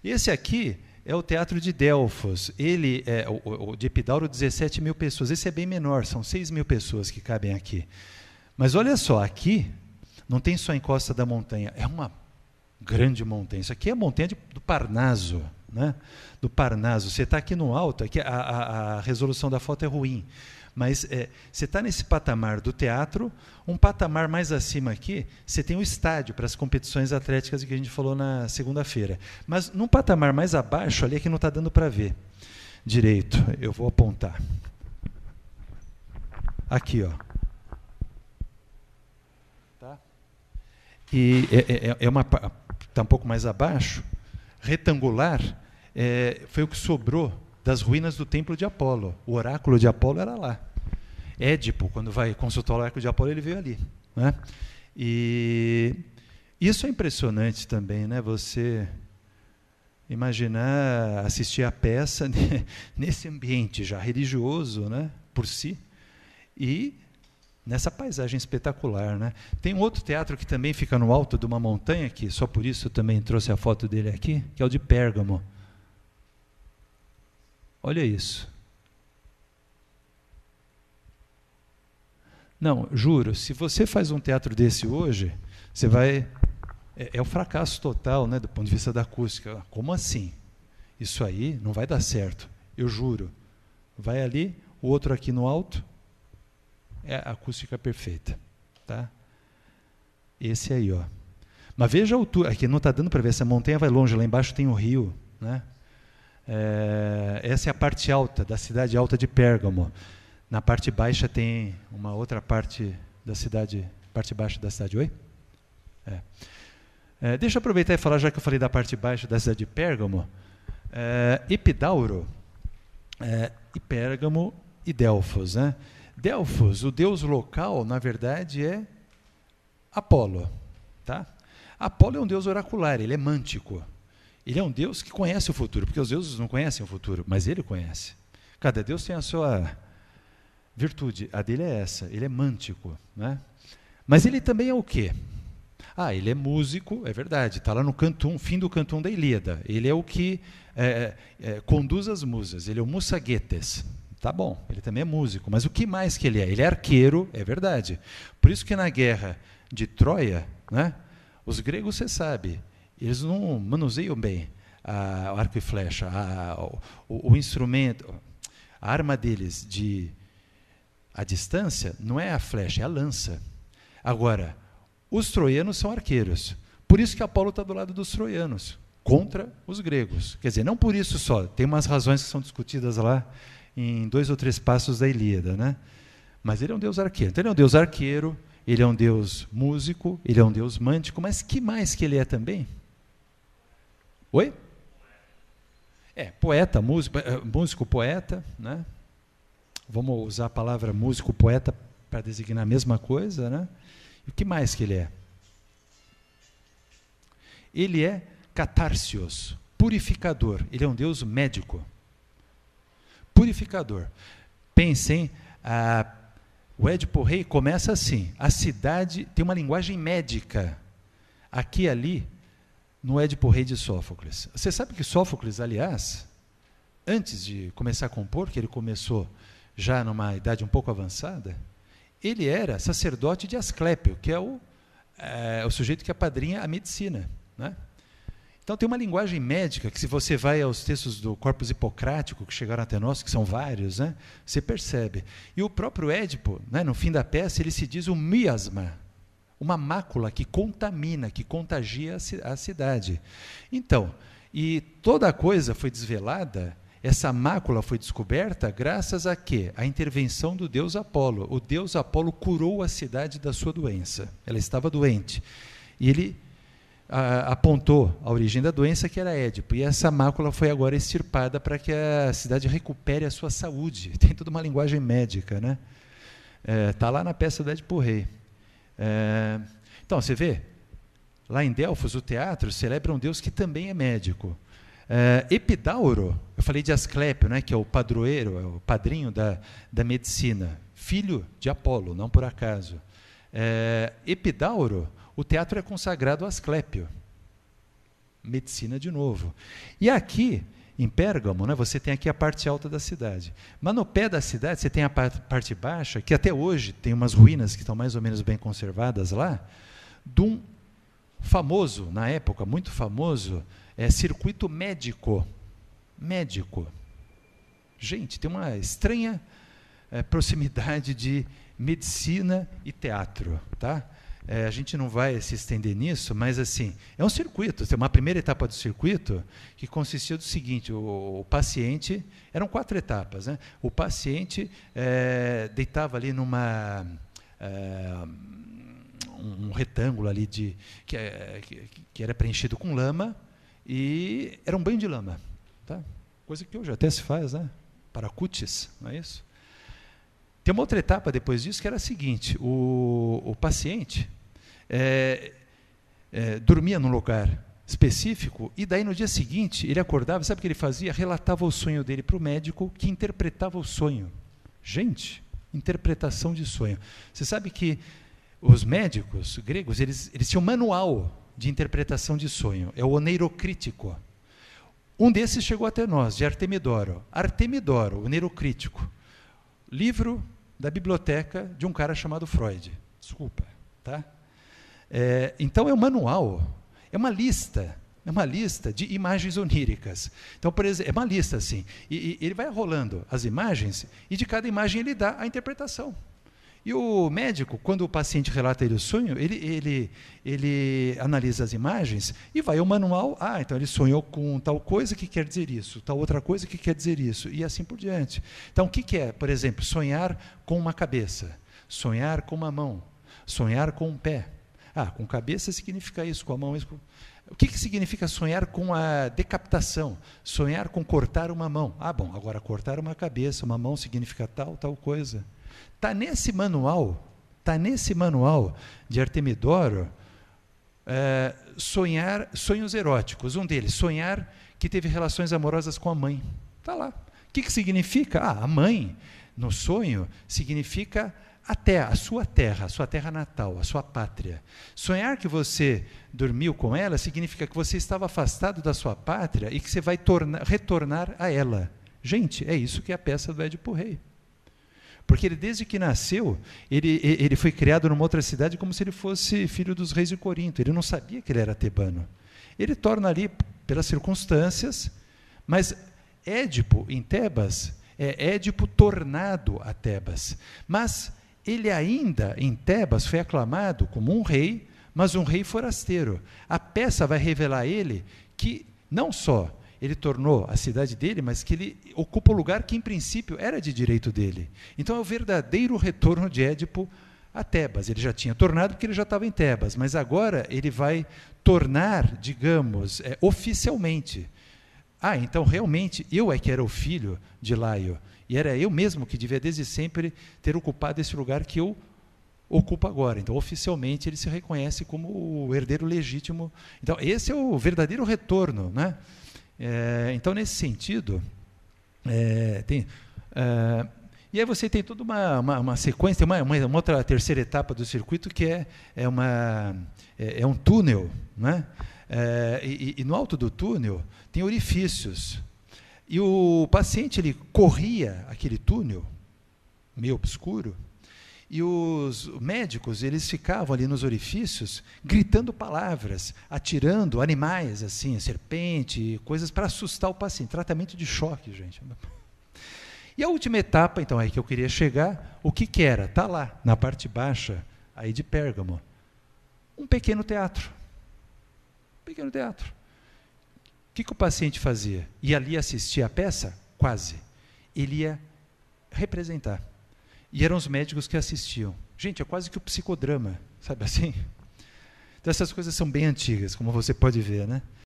Esse aqui é o Teatro de Delfos. Ele é o de Epidauro, 17 mil pessoas. Esse é bem menor, são 6 mil pessoas que cabem aqui. Mas olha só, aqui não tem só a encosta da montanha, é uma grande montanha. Isso aqui é a montanha do Parnaso, né? Do Parnaso. Você está aqui no alto, aqui a resolução da foto é ruim, mas você está nesse patamar do teatro, um patamar mais acima aqui, você tem o estádio para as competições atléticas que a gente falou na segunda-feira. Mas num patamar mais abaixo, ali é que não está dando para ver direito. Eu vou apontar. Aqui, ó. Tá? E está um pouco mais abaixo, retangular, foi o que sobrou das ruínas do templo de Apolo. O oráculo de Apolo era lá. Édipo, quando vai consultar o oráculo de Apolo, ele veio ali, né? E isso é impressionante também, né? Você imaginar assistir a peça nesse ambiente já religioso, né? Por si, e nessa paisagem espetacular, né? Tem um outro teatro que também fica no alto de uma montanha, que só por isso eu também trouxe a foto dele aqui, que é o de Pérgamo. Olha isso. Não, juro, se você faz um teatro desse hoje, você vai... É o fracasso total, né, do ponto de vista da acústica. Como assim? Isso aí não vai dar certo, eu juro. Vai ali, o outro aqui no alto, é a acústica perfeita. Tá? Esse aí, ó. Mas veja a altura, aqui não está dando para ver, essa montanha vai longe, lá embaixo tem o rio, né? Essa é a parte alta da cidade alta de Pérgamo. Na parte baixa tem uma outra parte da cidade, parte baixa da cidade. Oi? Deixa eu aproveitar e falar, já que eu falei da parte baixa da cidade de Pérgamo, Epidauro, e Pérgamo e Delfos, né? Delfos, o deus local, na verdade, é Apolo. Tá? Apolo é um deus oracular, ele é mântico. Ele é um Deus que conhece o futuro, porque os deuses não conhecem o futuro, mas ele conhece. Cada Deus tem a sua virtude, a dele é essa, ele é mântico, né? Mas ele também é o quê? Ele é músico, é verdade, está lá no canto 1, fim do canto 1 da Ilíada. Ele é o que conduz as musas, ele é o Musagetes. Tá bom, ele também é músico, mas o que mais que ele é? Ele é arqueiro, é verdade. Por isso que na guerra de Troia, né, os gregos, você sabe, eles não manuseiam bem o arco e flecha, o instrumento, a arma deles à distância não é a flecha, é a lança. Agora, os troianos são arqueiros. Por isso que Apolo está do lado dos troianos, contra os gregos. Quer dizer, não por isso só, tem umas razões que são discutidas lá em 2 ou 3 passos da Ilíada, né? Mas ele é um deus arqueiro. Então ele é um deus arqueiro, ele é um deus músico, ele é um deus mântico, mas que mais que ele é também? Oi? Poeta, músico, poeta, né? Vamos usar a palavra músico, poeta para designar a mesma coisa, né? E o que mais que ele é? Ele é catársios, purificador. Ele é um deus médico. Purificador. Pensem, o Édipo Rei começa assim, a cidade tem uma linguagem médica. Aqui e ali, no Édipo Rei de Sófocles. Você sabe que Sófocles, aliás, antes de começar a compor, que ele começou já numa idade um pouco avançada, ele era sacerdote de Asclépio, que é o sujeito que apadrinha a medicina, né? Então tem uma linguagem médica que, se você vai aos textos do Corpus Hipocrático, que chegaram até nós, que são vários, né, você percebe. E o próprio Édipo, né, no fim da peça, ele se diz um miasma, uma mácula que contamina, que contagia a cidade. Então, e toda a coisa foi desvelada, essa mácula foi descoberta graças a quê? A intervenção do deus Apolo. O deus Apolo curou a cidade da sua doença. Ela estava doente. E ele apontou a origem da doença, que era Édipo. E essa mácula foi agora extirpada para que a cidade recupere a sua saúde. Tem toda uma linguagem médica, né? Tá lá na peça do Édipo Rei. Então, você vê, lá em Delfos, o teatro celebra um deus que também é médico. Epidauro, eu falei de Asclépio, né, que é o padroeiro, é o padrinho da medicina, filho de Apolo, não por acaso. Epidauro, o teatro é consagrado a Asclépio. medicina de novo. E aqui, em Pérgamo, né, você tem aqui a parte alta da cidade. Mas no pé da cidade você tem a parte baixa, que até hoje tem umas ruínas que estão mais ou menos bem conservadas lá, de um famoso, na época, muito famoso, circuito médico. Médico. Gente, tem uma estranha proximidade de medicina e teatro, tá? A gente não vai se estender nisso, mas assim, é um circuito. Tem uma primeira etapa do circuito que consistia do seguinte: o paciente, eram 4 etapas, né? O paciente deitava ali numa um retângulo ali que era preenchido com lama, e era um banho de lama, tá? Coisa que hoje até se faz, né? Para cutis, não é isso? Tem uma outra etapa depois disso que era a seguinte: o paciente dormia num lugar específico, e daí no dia seguinte ele acordava, sabe o que ele fazia? Relatava o sonho dele para o médico, que interpretava o sonho. Gente, interpretação de sonho. Você sabe que os médicos gregos, eles tinham um manual de interpretação de sonho, é o oneirocrítico. Um desses chegou até nós, de Artemidoro. Artemidoro, o neurocrítico. Livro da biblioteca de um cara chamado Freud. Desculpa, tá? Então é um manual, é uma lista de imagens oníricas. Então, por exemplo, é uma lista assim, e ele vai rolando as imagens, e de cada imagem ele dá a interpretação. E o médico, quando o paciente relata ele o sonho, ele analisa as imagens e vai ao manual. Então ele sonhou com tal coisa, que quer dizer isso, tal outra coisa, que quer dizer isso, e assim por diante. Então, o que é, por exemplo, sonhar com uma cabeça, sonhar com uma mão, sonhar com um pé? Com cabeça significa isso, com a mão isso. O que significa sonhar com a decapitação? Sonhar com cortar uma mão. Agora cortar uma cabeça, uma mão significa tal coisa. Está nesse manual de Artemidoro, sonhos eróticos. Um deles, sonhar que teve relações amorosas com a mãe. Está lá. O que significa? A mãe, no sonho, significa a sua terra natal, a sua pátria. Sonhar que você dormiu com ela significa que você estava afastado da sua pátria e que você vai retornar a ela. Gente, é isso que é a peça do Édipo Rei. Porque ele, desde que nasceu, ele foi criado numa outra cidade como se ele fosse filho dos reis de Corinto. Ele não sabia que ele era tebano. Ele torna ali pelas circunstâncias, mas Édipo em Tebas é Édipo tornado a Tebas. Mas ele ainda em Tebas foi aclamado como um rei, mas um rei forasteiro. A peça vai revelar a ele que não só ele tornou a cidade dele, mas que ele ocupa o lugar que, em princípio, era de direito dele. Então, é o verdadeiro retorno de Édipo a Tebas. Ele já tinha tornado porque ele já estava em Tebas, mas agora ele vai tornar, digamos, oficialmente. Então, realmente, eu que era o filho de Laio, e era eu mesmo que devia, desde sempre, ter ocupado esse lugar que eu ocupa agora. Então, oficialmente, ele se reconhece como o herdeiro legítimo. Então, esse é o verdadeiro retorno, né? Então, nesse sentido, e aí você tem toda uma sequência, uma outra terceira etapa do circuito, que é um túnel, né? E no alto do túnel tem orifícios. E o paciente ele corria aquele túnel, meio obscuro, e os médicos eles ficavam ali nos orifícios gritando palavras, atirando animais, assim, serpente, coisas para assustar o paciente. Tratamento de choque, gente. E a última etapa, então, aí que eu queria chegar, o que era? Está lá, na parte baixa aí de Pérgamo, um pequeno teatro. Um pequeno teatro. O que o paciente fazia? Ia ali assistir a peça? Quase. Ele ia representar. E eram os médicos que assistiam. Gente, é quase que o psicodrama, sabe assim? Então essas coisas são bem antigas, como você pode ver, né?